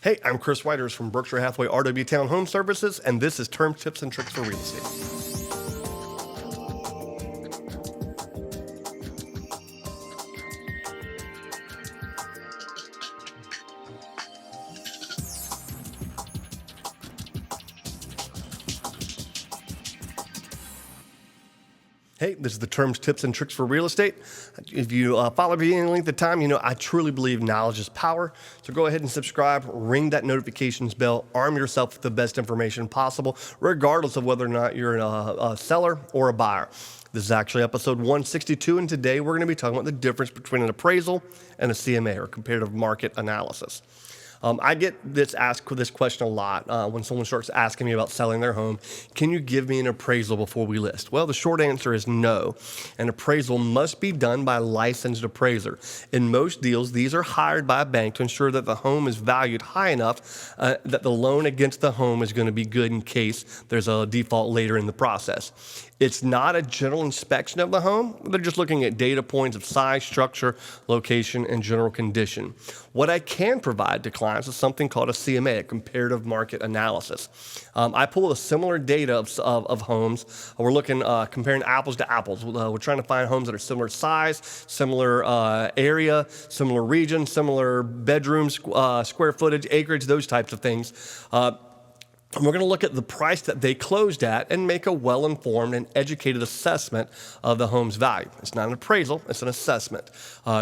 Hey, I'm Chris Whitehurst from Berkshire Hathaway-RW Town Home Services, and this is Terms, Tips, and Tricks for Real Estate. Hey, this is the Terms, Tips, and Tricks for Real Estate. If you follow me any length of time, you know I truly believe knowledge is power. So go ahead and subscribe, ring that notifications bell, arm yourself with the best information possible, regardless of whether or not you're a seller or a buyer. This is actually episode 162, and today we're going to be talking about the difference between an appraisal and a CMA, or comparative market analysis. I get asked this question a lot when someone starts asking me about selling their home. Can you give me an appraisal before we list? Well, the short answer is no. An appraisal must be done by a licensed appraiser. In most deals, these are hired by a bank to ensure that the home is valued high enough that the loan against the home is going to be good in case there's a default later in the process. It's not a general inspection of the home. They're just looking at data points of size, structure, location, and general condition. What I can provide to clients is something called a CMA, a comparative market analysis. I pull a similar data of homes. We're looking, comparing apples to apples. We're trying to find homes that are similar size, similar area, similar region, similar bedrooms, square footage, acreage, those types of things. And we're going to look at the price that they closed at and make a well-informed and educated assessment of the home's value. It's not an appraisal, it's an assessment.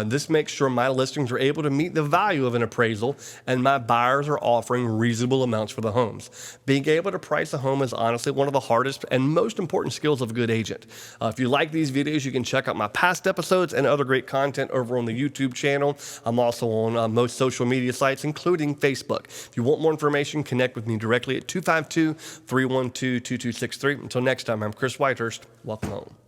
This makes sure my listings are able to meet the value of an appraisal and my buyers are offering reasonable amounts for the homes. Being able to price a home is honestly one of the hardest and most important skills of a good agent. If you like these videos, you can check out my past episodes and other great content over on the YouTube channel. I'm also on most social media sites, including Facebook. If you want more information, connect with me directly at 252-312-2263. Until next time, I'm Chris Whitehurst. Welcome home.